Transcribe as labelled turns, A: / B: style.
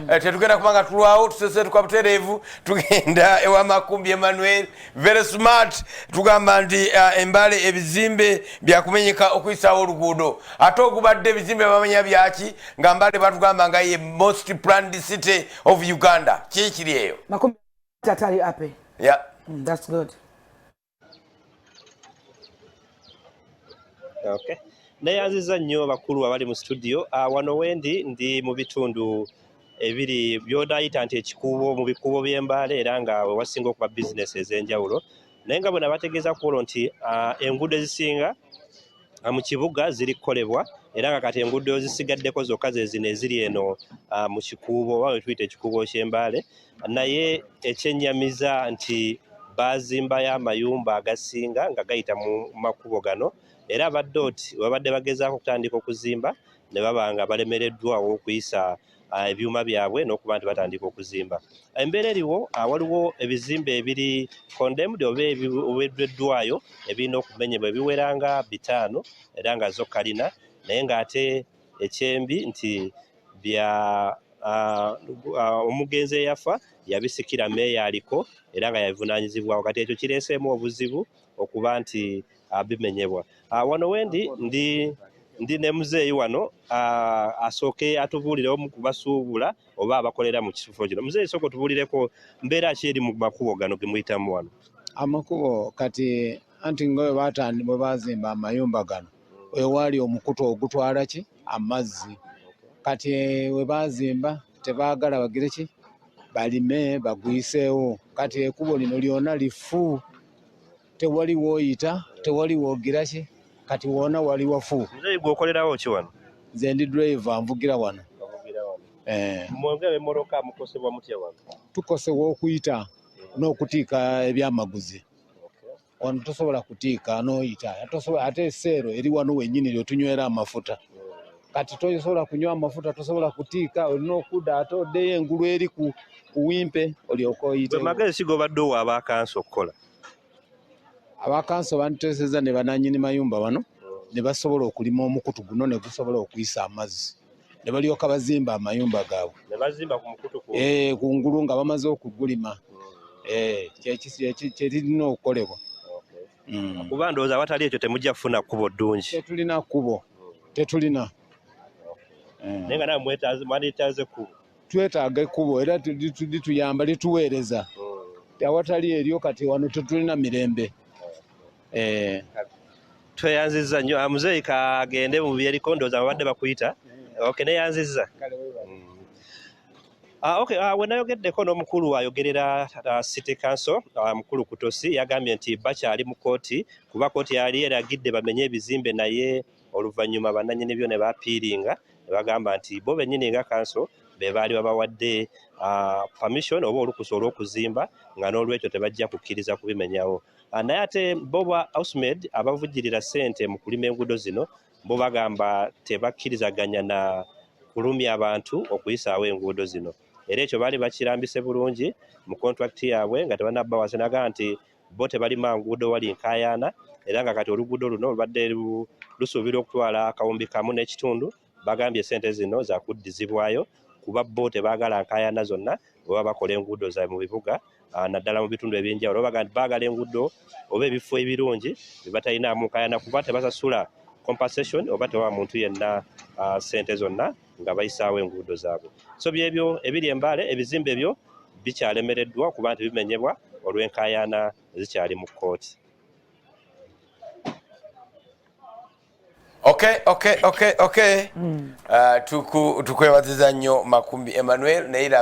A: tetugenda kubanga tulwawo tusese tukabutereevu tugenda ewa Makumbi Emmanuel very smart tugamba nti Mbale ebizimbe byakumenyeka okuyisaawo oluguudo ate ogubadde ebizimbe bamanya byaki nga Mbale batugamba nga ye most planned city of Uganda kikiri eyo
B: Makumbi tatali ape
A: yeah
B: that's good.
C: Okay. Neyanziza nnyo bakulu abali mu studio wano wendi ndi mu bitundu ebiri byodayita nti ekikubo mu bikubo by'Embale era nga we wasinga okuba business ez'enjawulo naye nga bwe bategeeza kulo nti enguudo ezisinga mu kibuga ziri kukolebwa era nga kati enguudo ezisigaddeko zokka ze zino eziri eno mu kikubo oba we tuyita ekikubo ky'Embale naye ekyennyamiza nti baazimbayo amayumba agasinga nga gayita mu makubo gano era abadde babadde bagezaako okutandika okuzimba ne baba nga balemereddwawo okuyisa ebyuma byabwe n'okuba nti batandika okuzimba. Embeera eriwo waliwo ebizimbe ebiri condemned oba ebiweddwayo ebirina okumenyebwa ebiwera nga 5 era nga zo kalina naye ng'ate ekyembi nti omugenzi eyafa yabisikira meeya aliko era nga yabivunaanyizibwawo kati ekyo kireeseemu obuzibu okuba nti bimenyebwa. Wano wendi ndi ne muzeeyi wano asooke atubuulire omu kubasuubula oba abakolera mu kifo kino. Muzeeyi sooka otubuulireko mbeera ki eri mu makubo gano ge muyitamu wano?
D: Amakubo kati anti nga bwe baazimba amayumba gano ewaali omukutu ogutwala ki amazzi kati we baazimba tebaagala bagire ki balime baguyiseewo kati ekkubo lino lyonna lifu tewali wooyita tewali woogira ki kati wona wali wafu.
C: Muzeeyi gwe okolerawo ki wano?
D: Nze ndi driver nvugira wano.
C: Mwebwe emmoloka mukosebwa mutya wano?
D: Tukosebwa okuyita n'okutiika ebyamaguzi. Wano tosobola kutiika n'oyita ate eseero eri wano wennyini lyotunywera amafuta kati tosobola kunywa amafuta tosobola kutiika olina okudda ate oddeyo engulu eri ku wimpe olyoka oyite.
C: Bwe magezi ki g'obadde owa abakanso okukola?
D: Abakanso bantuteesezza ne bananyini mayumba wano ne basobola okulima omukutu guno ne gusobola okuyisa amazzi ne balyoka bazimba amayumba gaabwe.
C: Ne bazimba ku mukutu
D: kungulu nga bamaze okugulima. Kyekirina okukolebwa.
C: Kuba ndowooza awatali ekyo temujja kufuna kkubo ddungi.
D: Tetulina kkubo tetulina.
C: Naye nga nawe mwandetaaze kkubo.
D: Twetaaga ekkubo era lituyamba lituweereza. Awatali eryo kati wano tetulina mirembe.
C: Tweyanzizza nnyo. Muzeeyi kagende mu byeriko ndowooza babadde bakuyita. Okay, neyanzizza. We nayogeddeko n'omukulu ayogerera City Council mukulu Kutosi yagambye nti bakyali mu kooti kuba kooti yali eragidde bamenye ebizimbe naye oluvannyuma bannannyini byo ne bapiiringa ne bagamba nti bo bennyini nga council be baali babawadde permission oba olukusa olw'okuzimba nga n'olwekyo tebajja kukkiriza kubimenyawo. Naye ate bo bwa Housemed abavujjirira ssente mu kulima enguudo zino bo bagamba tebakkirizaganya na kulumya abantu okuyisaawo enguudo zino. Era ekyo baali bakirambise bulungi mu contract yaabwe nga tebannabba wansi naga nti bo tebalima nguudo wali nkaayaana era nga kati oluguudo luno lubadde lusuubirwa okutwala akawumbi kamu n'ekitundu bagambye ssente zino za kuddizibwayo kuba bo tebaagala nkaayaana zonna bwe bakola enguudo zaabwe mu bibuga naddala mu bitundu eby'enjawulo baga nti baagala enguudo oba ebifo ebirungi bye batalinaamu nkaayaana kuba tebasasula compensation oba tewa muntu yenna ssente zonna nga bayisaawo enguudo zaabwe. So byebyo ebiri Embale ebizimbe byo bikyalemereddwa kuba nti bimenyebwa olw'enkaayaana zikyali mu kkooti.
A: Okay. Tukwebaziza nnyo Makumbi Emmanuel naye